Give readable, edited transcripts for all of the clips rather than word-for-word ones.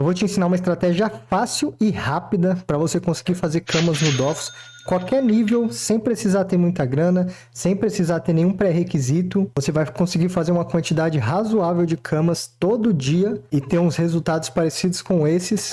Eu vou te ensinar uma estratégia fácil e rápida para você conseguir fazer camas no Dofus, qualquer nível, sem precisar ter muita grana, sem precisar ter nenhum pré-requisito. Você vai conseguir fazer uma quantidade razoável de camas todo dia e ter uns resultados parecidos com esses,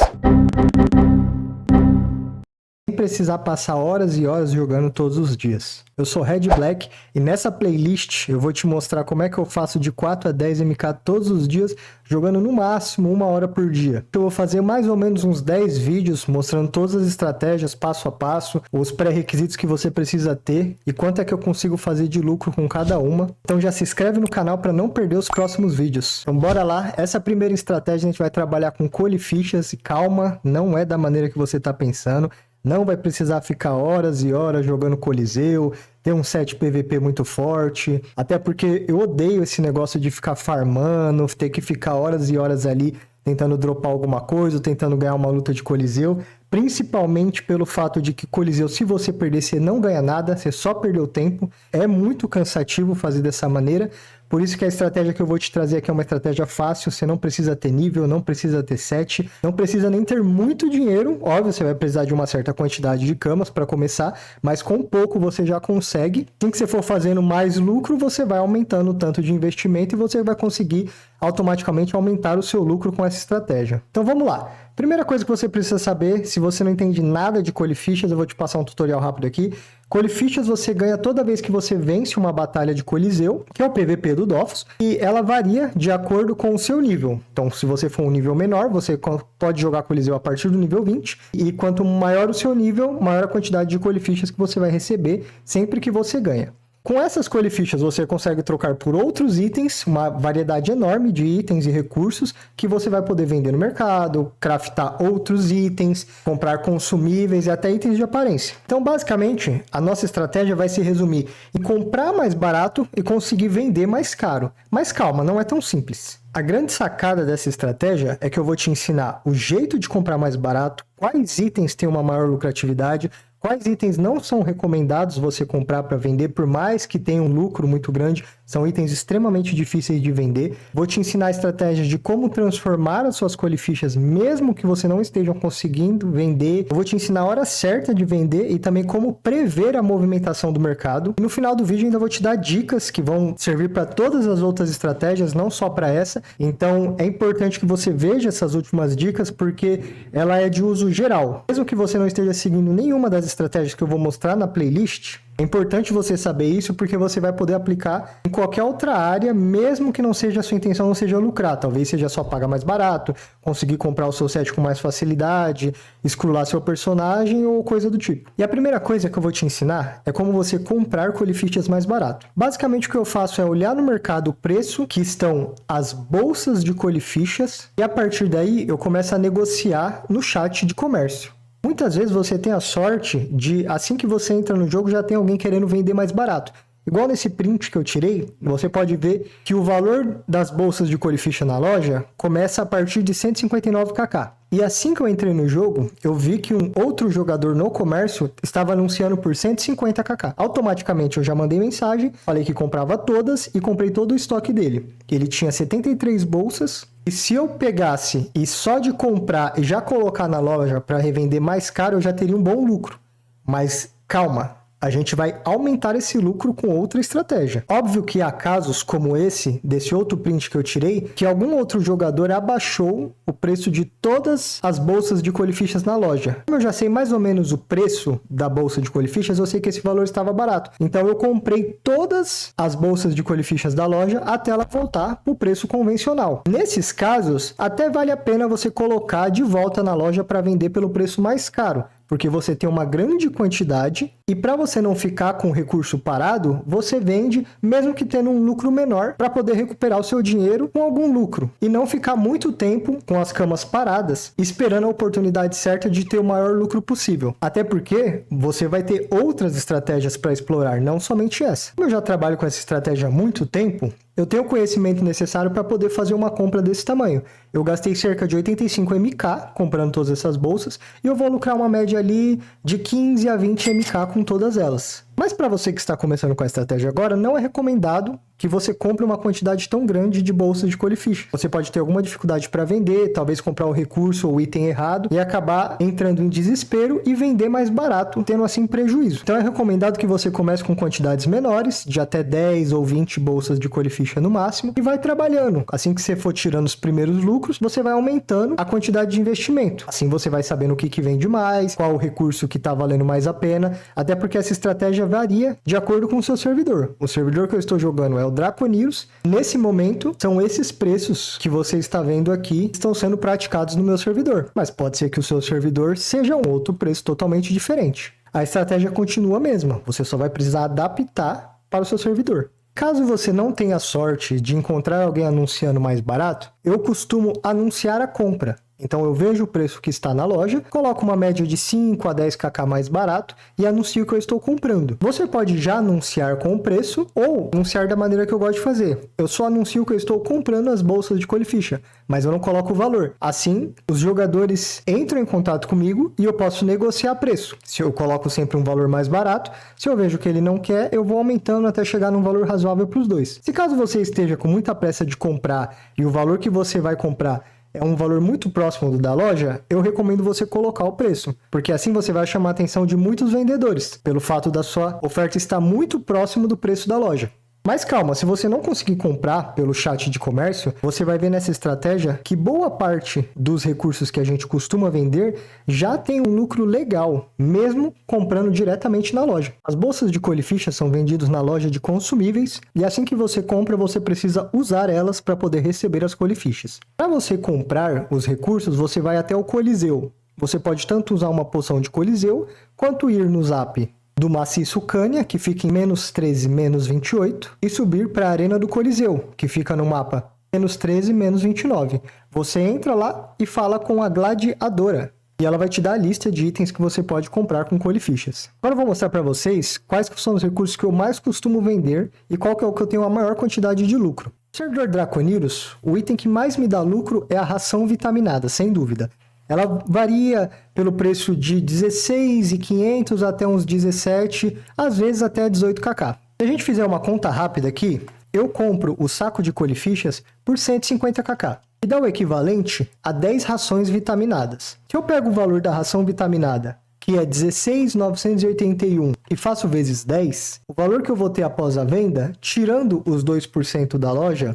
sem precisar passar horas e horas jogando todos os dias. Eu sou Red Black e nessa playlist eu vou te mostrar como é que eu faço de 4 a 10 MK todos os dias, jogando no máximo 1 hora por dia. Eu vou fazer mais ou menos uns 10 vídeos mostrando todas as estratégias passo a passo, os pré-requisitos que você precisa ter e quanto é que eu consigo fazer de lucro com cada uma. Então já se inscreve no canal para não perder os próximos vídeos. Então bora lá, essa primeira estratégia a gente vai trabalhar com colifichas e calma, não é da maneira que você está pensando. Não vai precisar ficar horas e horas jogando Coliseu, ter um set PVP muito forte, até porque eu odeio esse negócio de ficar farmando, ter que ficar horas e horas ali tentando dropar alguma coisa, tentando ganhar uma luta de Coliseu, principalmente pelo fato de que Coliseu, se você perder, você não ganha nada, você só perdeu tempo, é muito cansativo fazer dessa maneira. Por isso que a estratégia que eu vou te trazer aqui é uma estratégia fácil, você não precisa ter nível, não precisa ter set, não precisa nem ter muito dinheiro, óbvio, você vai precisar de uma certa quantidade de camas para começar, mas com pouco você já consegue. Assim que você for fazendo mais lucro, você vai aumentando o tanto de investimento e você vai conseguir automaticamente aumentar o seu lucro com essa estratégia. Então vamos lá. Primeira coisa que você precisa saber, se você não entende nada de colifichas, eu vou te passar um tutorial rápido aqui. Colifichas você ganha toda vez que você vence uma batalha de Coliseu, que é o PVP do Dofus, e ela varia de acordo com o seu nível. Então, se você for um nível menor, você pode jogar Coliseu a partir do nível 20, e quanto maior o seu nível, maior a quantidade de colifichas que você vai receber sempre que você ganha. Com essas colifichas você consegue trocar por outros itens, uma variedade enorme de itens e recursos que você vai poder vender no mercado, craftar outros itens, comprar consumíveis e até itens de aparência. Então, basicamente, a nossa estratégia vai se resumir em comprar mais barato e conseguir vender mais caro. Mas calma, não é tão simples. A grande sacada dessa estratégia é que eu vou te ensinar o jeito de comprar mais barato, quais itens têm uma maior lucratividade, quais itens não são recomendados você comprar para vender, por mais que tenham um lucro muito grande, são itens extremamente difíceis de vender. Vou te ensinar estratégias de como transformar as suas colifichas, mesmo que você não esteja conseguindo vender. Eu vou te ensinar a hora certa de vender e também como prever a movimentação do mercado. E no final do vídeo ainda vou te dar dicas que vão servir para todas as outras estratégias, não só para essa. Então é importante que você veja essas últimas dicas, porque ela é de uso geral. Mesmo que você não esteja seguindo nenhuma das estratégias que eu vou mostrar na playlist, é importante você saber isso porque você vai poder aplicar em qualquer outra área, mesmo que não seja a sua intenção, não seja lucrar. Talvez seja só pagar mais barato, conseguir comprar o seu set com mais facilidade, scrollar seu personagem ou coisa do tipo. E a primeira coisa que eu vou te ensinar é como você comprar colifichas mais barato. Basicamente o que eu faço é olhar no mercado o preço que estão as bolsas de colifichas e a partir daí eu começo a negociar no chat de comércio. Muitas vezes você tem a sorte de, assim que você entra no jogo, já tem alguém querendo vender mais barato. Igual nesse print que eu tirei, você pode ver que o valor das bolsas de colificha na loja começa a partir de 159kk. E assim que eu entrei no jogo, eu vi que um outro jogador no comércio estava anunciando por 150kk. Automaticamente eu já mandei mensagem, falei que comprava todas e comprei todo o estoque dele. Ele tinha 73 bolsas. E se eu pegasse e só de comprar e já colocar na loja para revender mais caro, eu já teria um bom lucro. Mas calma, a gente vai aumentar esse lucro com outra estratégia. Óbvio que há casos como esse, desse outro print que eu tirei, que algum outro jogador abaixou o preço de todas as bolsas de colifichas na loja. Como eu já sei mais ou menos o preço da bolsa de colifichas, eu sei que esse valor estava barato. Então eu comprei todas as bolsas de colifichas da loja até ela voltar para o preço convencional. Nesses casos, até vale a pena você colocar de volta na loja para vender pelo preço mais caro, porque você tem uma grande quantidade e para você não ficar com o recurso parado, você vende mesmo que tendo um lucro menor para poder recuperar o seu dinheiro com algum lucro e não ficar muito tempo com as camas paradas esperando a oportunidade certa de ter o maior lucro possível. Até porque você vai ter outras estratégias para explorar, não somente essa. Como eu já trabalho com essa estratégia há muito tempo, eu tenho o conhecimento necessário para poder fazer uma compra desse tamanho. Eu gastei cerca de 85 MK comprando todas essas bolsas e eu vou lucrar uma média ali de 15 a 20 MK com todas elas. Mas para você que está começando com a estratégia agora, não é recomendado que você compre uma quantidade tão grande de bolsas de Colificha. Você pode ter alguma dificuldade para vender, talvez comprar o recurso ou o item errado e acabar entrando em desespero e vender mais barato, tendo assim prejuízo. Então é recomendado que você comece com quantidades menores, de até 10 ou 20 bolsas de Colificha no máximo, e vai trabalhando. Assim que você for tirando os primeiros lucros, você vai aumentando a quantidade de investimento. Assim você vai sabendo o que vende mais, qual o recurso que está valendo mais a pena, até porque essa estratégia varia de acordo com o seu servidor. O servidor que eu estou jogando é o Draconiros. Nesse momento, são esses preços que você está vendo aqui estão sendo praticados no meu servidor. Mas pode ser que o seu servidor seja um outro preço totalmente diferente. A estratégia continua a mesma, você só vai precisar adaptar para o seu servidor. Caso você não tenha sorte de encontrar alguém anunciando mais barato, eu costumo anunciar a compra. Então eu vejo o preço que está na loja, coloco uma média de 5 a 10 kk mais barato e anuncio que eu estou comprando. Você pode já anunciar com o preço ou anunciar da maneira que eu gosto de fazer. Eu só anuncio que eu estou comprando as bolsas de Colificha, mas eu não coloco o valor. Assim, os jogadores entram em contato comigo e eu posso negociar preço. Se eu coloco sempre um valor mais barato, se eu vejo que ele não quer, eu vou aumentando até chegar num valor razoável para os dois. Se caso você esteja com muita pressa de comprar e o valor que você vai comprar é um valor muito próximo do da loja, eu recomendo você colocar o preço, porque assim você vai chamar a atenção de muitos vendedores, pelo fato da sua oferta estar muito próximo do preço da loja. Mas calma, se você não conseguir comprar pelo chat de comércio, você vai ver nessa estratégia que boa parte dos recursos que a gente costuma vender já tem um lucro legal, mesmo comprando diretamente na loja. As bolsas de Colificha são vendidas na loja de consumíveis e assim que você compra, você precisa usar elas para poder receber as Colifichas. Para você comprar os recursos, você vai até o Coliseu. Você pode tanto usar uma poção de Coliseu, quanto ir no Zap do maciço Cânia, que fica em -13, -28, e subir para a Arena do Coliseu, que fica no mapa -13, -29. Você entra lá e fala com a Gladiadora, e ela vai te dar a lista de itens que você pode comprar com Colifichas. Agora eu vou mostrar para vocês quais são os recursos que eu mais costumo vender e qual que é o que eu tenho a maior quantidade de lucro. No servidor Draconiros, o item que mais me dá lucro é a ração vitaminada, sem dúvida. Ela varia pelo preço de 16.500 até uns 17, às vezes até 18 kk. Se a gente fizer uma conta rápida aqui, eu compro o saco de Colifichas por 150 kk, e dá o equivalente a 10 rações vitaminadas. Se eu pego o valor da ração vitaminada, que é 16.981, e faço vezes 10, o valor que eu vou ter após a venda, tirando os 2% da loja,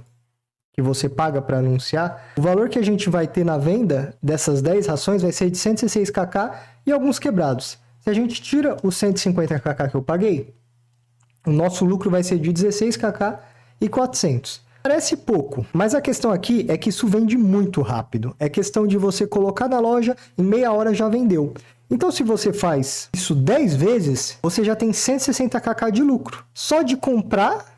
que você paga para anunciar, o valor que a gente vai ter na venda dessas 10 rações vai ser de 116 kk e alguns quebrados. Se a gente tira os 150 kk que eu paguei, o nosso lucro vai ser de 16 kk e 400. Parece pouco, mas a questão aqui é que isso vende muito rápido. É questão de você colocar na loja, em meia hora já vendeu. Então, se você faz isso 10 vezes, você já tem 160 kk de lucro, só de comprar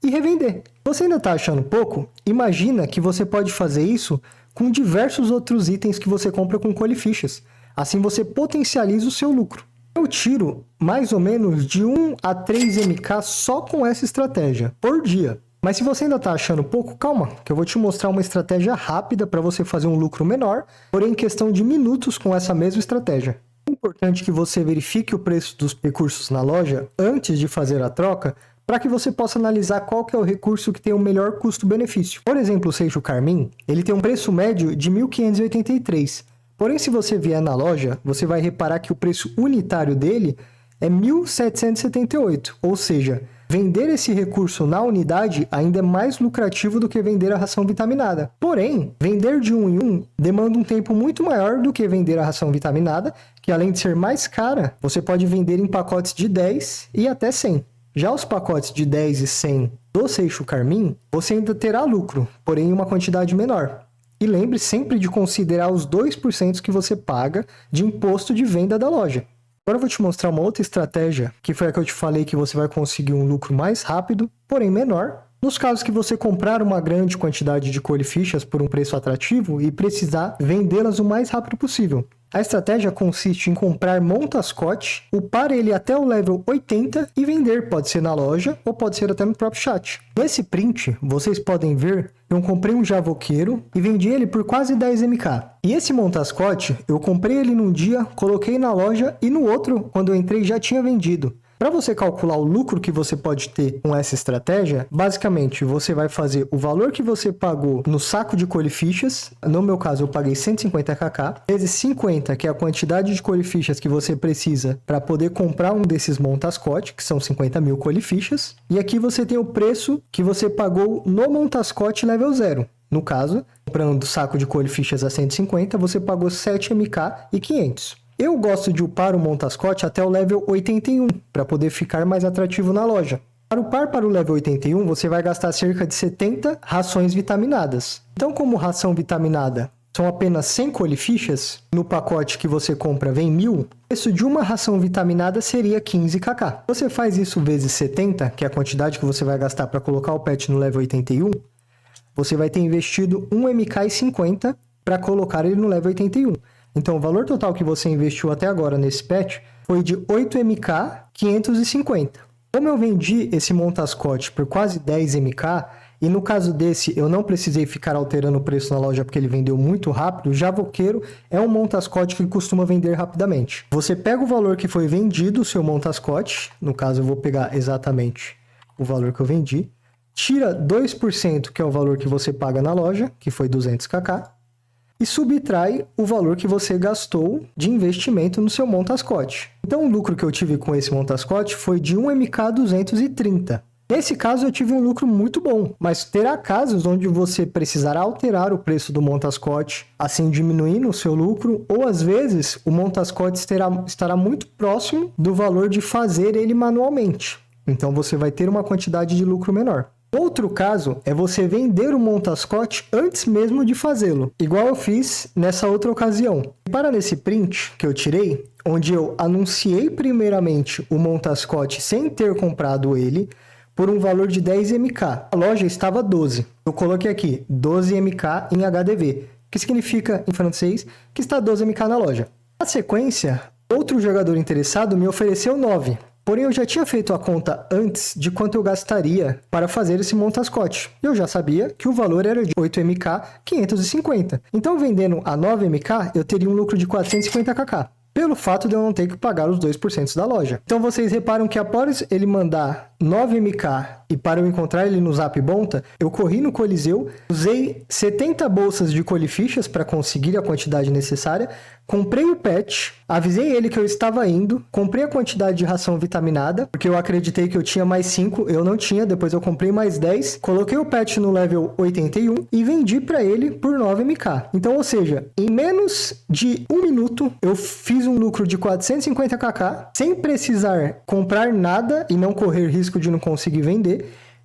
e revender. Você ainda está achando pouco? Imagina que você pode fazer isso com diversos outros itens que você compra com Colifichas. Assim você potencializa o seu lucro. Eu tiro mais ou menos de 1 a 3 MK só com essa estratégia, por dia. Mas se você ainda está achando pouco, calma, que eu vou te mostrar uma estratégia rápida para você fazer um lucro menor, porém em questão de minutos com essa mesma estratégia. É importante que você verifique o preço dos recursos na loja antes de fazer a troca, para que você possa analisar qual que é o recurso que tem o melhor custo-benefício. Por exemplo, o Seixo Carmim, ele tem um preço médio de 1.583. Porém, se você vier na loja, você vai reparar que o preço unitário dele é 1.778. Ou seja, vender esse recurso na unidade ainda é mais lucrativo do que vender a ração vitaminada. Porém, vender de 1 em 1 demanda um tempo muito maior do que vender a ração vitaminada, que além de ser mais cara, você pode vender em pacotes de 10 e até 100. Já os pacotes de 10 e 100 do Seixo Carmim, você ainda terá lucro, porém em uma quantidade menor. E lembre sempre de considerar os 2% que você paga de imposto de venda da loja. Agora eu vou te mostrar uma outra estratégia, que foi a que eu te falei que você vai conseguir um lucro mais rápido, porém menor, nos casos que você comprar uma grande quantidade de Colifichas por um preço atrativo e precisar vendê-las o mais rápido possível. A estratégia consiste em comprar montascote, upar ele até o level 80 e vender, pode ser na loja ou pode ser até no próprio chat. Nesse print, vocês podem ver que eu comprei um javoqueiro e vendi ele por quase 10 MK. E esse montascote, eu comprei ele num dia, coloquei na loja e no outro, quando eu entrei, já tinha vendido. Para você calcular o lucro que você pode ter com essa estratégia, basicamente você vai fazer o valor que você pagou no saco de colifichas, no meu caso eu paguei 150kk, vezes 50, que é a quantidade de colifichas que você precisa para poder comprar um desses montascote, que são 50 mil colifichas, e aqui você tem o preço que você pagou no montascote level 0. No caso, comprando o saco de colifichas a 150, você pagou 7mk e 500. Eu gosto de upar o montascote até o level 81, para poder ficar mais atrativo na loja. Para upar para o level 81, você vai gastar cerca de 70 rações vitaminadas. Então, como ração vitaminada são apenas 100 colifichas, no pacote que você compra vem 1000, o preço de uma ração vitaminada seria 15kk. Você faz isso vezes 70, que é a quantidade que você vai gastar para colocar o pet no level 81, você vai ter investido 1mk50 para colocar ele no level 81. Então, o valor total que você investiu até agora nesse pet foi de 8mk550. Como eu vendi esse montascote por quase 10mk, e no caso desse eu não precisei ficar alterando o preço na loja porque ele vendeu muito rápido, o Javoqueiro é um montascote que costuma vender rapidamente. Você pega o valor que foi vendido o seu montascote, no caso eu vou pegar exatamente o valor que eu vendi, tira 2%, que é o valor que você paga na loja, que foi 200kk, e subtrai o valor que você gastou de investimento no seu montascote. Então, o lucro que eu tive com esse montascote foi de 1mk230. Nesse caso, eu tive um lucro muito bom, mas terá casos onde você precisará alterar o preço do montascote, assim diminuindo o seu lucro, ou às vezes o montascote estará muito próximo do valor de fazer ele manualmente. Então, você vai ter uma quantidade de lucro menor. Outro caso é você vender o montascote antes mesmo de fazê-lo, igual eu fiz nessa outra ocasião. Para nesse print que eu tirei, onde eu anunciei primeiramente o montascote sem ter comprado ele, por um valor de 10mk. A loja estava 12. Eu coloquei aqui 12mk em HDV, que significa em francês que está 12mk na loja. Na sequência, outro jogador interessado me ofereceu 9. Porém, eu já tinha feito a conta antes de quanto eu gastaria para fazer esse montascote. Eu já sabia que o valor era de 8mk550. Então, vendendo a 9mk, eu teria um lucro de 450kk. Pelo fato de eu não ter que pagar os 2% da loja. Então, vocês reparam que após ele mandar 9mk e para eu encontrar ele no Zap Bonta, eu corri no Coliseu, usei 70 bolsas de colifichas para conseguir a quantidade necessária, comprei o pet, avisei ele que eu estava indo, comprei a quantidade de ração vitaminada, porque eu acreditei que eu tinha mais 5, eu não tinha, depois eu comprei mais 10, coloquei o pet no level 81 e vendi para ele por 9mk. Então, ou seja, em menos de 1 minuto, eu fiz um lucro de 450kk, sem precisar comprar nada e não correr risco de não conseguir vender.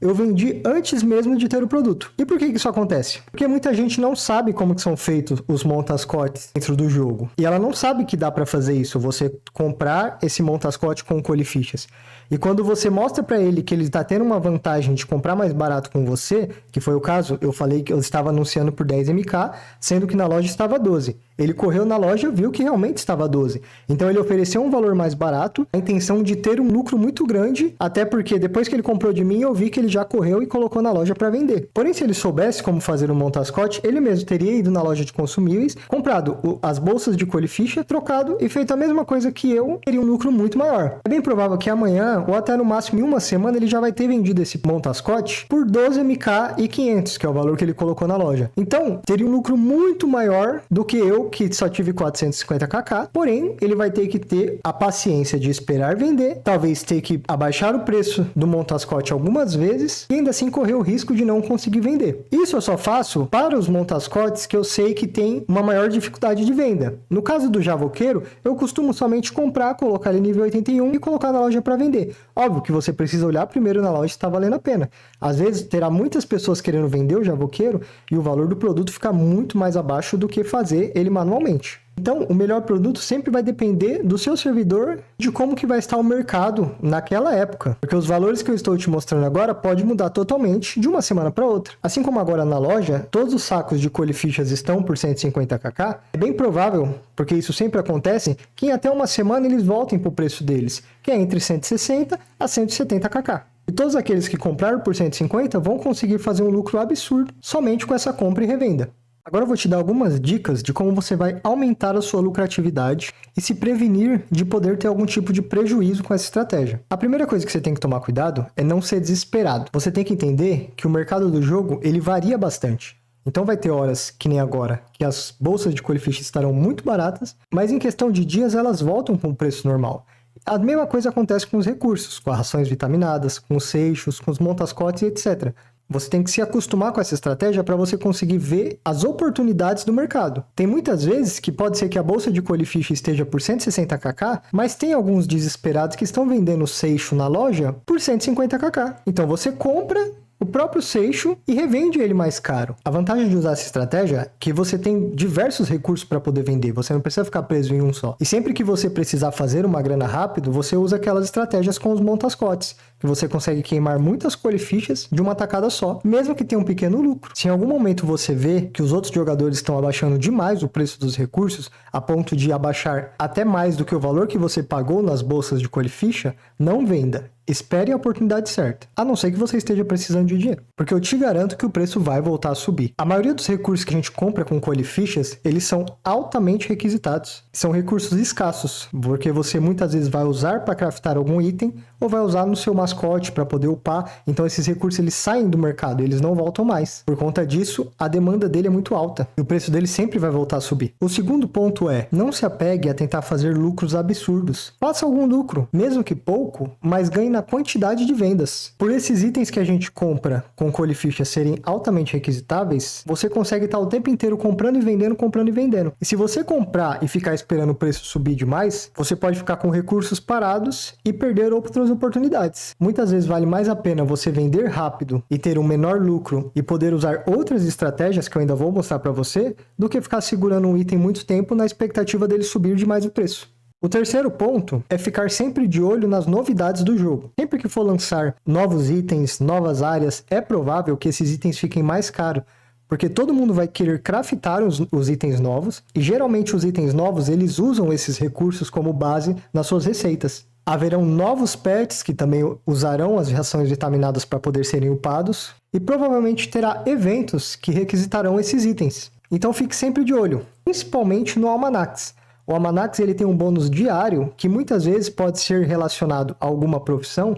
Eu vendi antes mesmo de ter o produto. E por que isso acontece? Porque muita gente não sabe como que são feitos os montascotes dentro do jogo. E ela não sabe que dá para fazer isso, você comprar esse montascote com colifichas. E quando você mostra para ele que ele está tendo uma vantagem de comprar mais barato com você, que foi o caso, eu falei que eu estava anunciando por 10mk, sendo que na loja estava 12. Ele correu na loja, viu que realmente estava 12. Então ele ofereceu um valor mais barato, a intenção de ter um lucro muito grande, até porque depois que ele comprou de mim, eu vi que ele já correu e colocou na loja para vender. Porém, se ele soubesse como fazer um montascote, ele mesmo teria ido na loja de consumíveis, comprado as bolsas de colificha, trocado e feito a mesma coisa que eu, teria um lucro muito maior. É bem provável que amanhã, ou até no máximo em uma semana, ele já vai ter vendido esse montascote por 12mk e 500, que é o valor que ele colocou na loja. Então, teria um lucro muito maior do que eu, que só tive 450kk, porém, ele vai ter que ter a paciência de esperar vender, talvez ter que abaixar o preço do montascote algumas vezes, e ainda assim correr o risco de não conseguir vender. Isso eu só faço para os montascotes que eu sei que tem uma maior dificuldade de venda. No caso do Javoqueiro, eu costumo somente comprar, colocar ele nível 81 e colocar na loja para vender. Óbvio que você precisa olhar primeiro na loja se está valendo a pena. Às vezes terá muitas pessoas querendo vender o Javoqueiro e o valor do produto fica muito mais abaixo do que fazer ele manualmente. Então, o melhor produto sempre vai depender do seu servidor, de como que vai estar o mercado naquela época. Porque os valores que eu estou te mostrando agora podem mudar totalmente de uma semana para outra. Assim como agora na loja, todos os sacos de colifichas estão por 150kk, é bem provável, porque isso sempre acontece, que em até uma semana eles voltem para o preço deles, que é entre 160 a 170kk. E todos aqueles que compraram por 150 vão conseguir fazer um lucro absurdo somente com essa compra e revenda. Agora eu vou te dar algumas dicas de como você vai aumentar a sua lucratividade e se prevenir de poder ter algum tipo de prejuízo com essa estratégia. A primeira coisa que você tem que tomar cuidado é não ser desesperado. Você tem que entender que o mercado do jogo ele varia bastante. Então vai ter horas, que nem agora, que as bolsas de Colefish estarão muito baratas, mas em questão de dias elas voltam para um preço normal. A mesma coisa acontece com os recursos, com as rações vitaminadas, com os seixos, com os montascotes e etc. Você tem que se acostumar com essa estratégia para você conseguir ver as oportunidades do mercado. Tem muitas vezes que pode ser que a bolsa de Colefish esteja por 160kk, mas tem alguns desesperados que estão vendendo o seixo na loja por 150kk. Então você compra o próprio seixo e revende ele mais caro. A vantagem de usar essa estratégia é que você tem diversos recursos para poder vender, você não precisa ficar preso em um só. E sempre que você precisar fazer uma grana rápido, você usa aquelas estratégias com os montascotes, que você consegue queimar muitas Colefichas de uma tacada só, mesmo que tenha um pequeno lucro. Se em algum momento você vê que os outros jogadores estão abaixando demais o preço dos recursos, a ponto de abaixar até mais do que o valor que você pagou nas bolsas de Coleficha, não venda. Espere a oportunidade certa, a não ser que você esteja precisando de dinheiro, porque eu te garanto que o preço vai voltar a subir. A maioria dos recursos que a gente compra com Colefichas, eles são altamente requisitados. São recursos escassos, porque você muitas vezes vai usar para craftar algum item ou vai usar no seu mascote para poder upar. Então esses recursos eles saem do mercado, eles não voltam mais. Por conta disso, a demanda dele é muito alta e o preço dele sempre vai voltar a subir. O segundo ponto é, não se apegue a tentar fazer lucros absurdos. Faça algum lucro, mesmo que pouco, mas ganhe na quantidade de vendas. Por esses itens que a gente compra com Coleficha serem altamente requisitáveis, você consegue estar o tempo inteiro comprando e vendendo, comprando e vendendo. E se você comprar e ficar esperando o preço subir demais, você pode ficar com recursos parados e perder outras oportunidades. Muitas vezes vale mais a pena você vender rápido e ter um menor lucro e poder usar outras estratégias que eu ainda vou mostrar para você, do que ficar segurando um item muito tempo na expectativa dele subir demais o preço. O terceiro ponto é ficar sempre de olho nas novidades do jogo. Sempre que for lançar novos itens, novas áreas, é provável que esses itens fiquem mais caros, porque todo mundo vai querer craftar os itens novos, e geralmente os itens novos eles usam esses recursos como base nas suas receitas. Haverão novos pets que também usarão as rações vitaminadas para poder serem upados, e provavelmente terá eventos que requisitarão esses itens. Então fique sempre de olho, principalmente no Almanax. O Almanax ele tem um bônus diário que muitas vezes pode ser relacionado a alguma profissão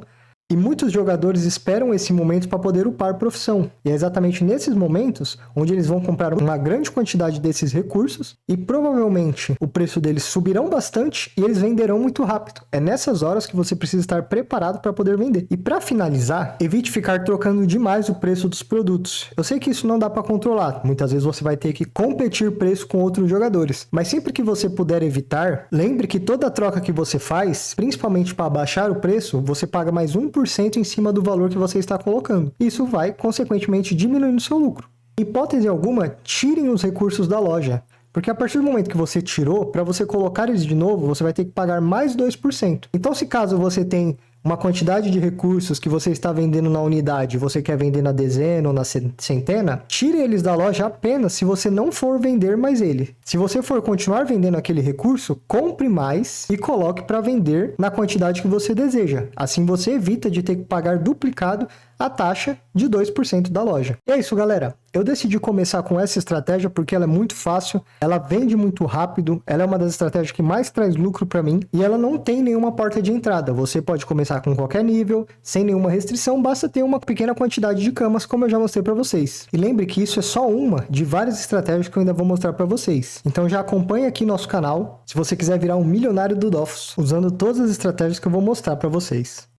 e muitos jogadores esperam esse momento para poder upar profissão. E é exatamente nesses momentos onde eles vão comprar uma grande quantidade desses recursos e provavelmente o preço deles subirão bastante e eles venderão muito rápido. É nessas horas que você precisa estar preparado para poder vender. E para finalizar, evite ficar trocando demais o preço dos produtos. Eu sei que isso não dá para controlar. Muitas vezes você vai ter que competir preço com outros jogadores. Mas sempre que você puder evitar, lembre que toda troca que você faz, principalmente para abaixar o preço, você paga mais 1% em cima do valor que você está colocando. Isso vai, consequentemente, diminuindo o seu lucro. Hipótese alguma, tirem os recursos da loja. Porque a partir do momento que você tirou, para você colocar eles de novo, você vai ter que pagar mais 2%. Então, se caso você tem uma quantidade de recursos que você está vendendo na unidade, você quer vender na dezena ou na centena, tire eles da loja apenas se você não for vender mais ele. Se você for continuar vendendo aquele recurso, compre mais e coloque para vender na quantidade que você deseja. Assim você evita de ter que pagar duplicado a taxa de 2% da loja. E é isso, galera. Eu decidi começar com essa estratégia porque ela é muito fácil, ela vende muito rápido, ela é uma das estratégias que mais traz lucro para mim e ela não tem nenhuma porta de entrada. Você pode começar com qualquer nível, sem nenhuma restrição, basta ter uma pequena quantidade de camas, como eu já mostrei para vocês. E lembre que isso é só uma de várias estratégias que eu ainda vou mostrar para vocês. Então já acompanhe aqui nosso canal, se você quiser virar um milionário do Dofus, usando todas as estratégias que eu vou mostrar para vocês.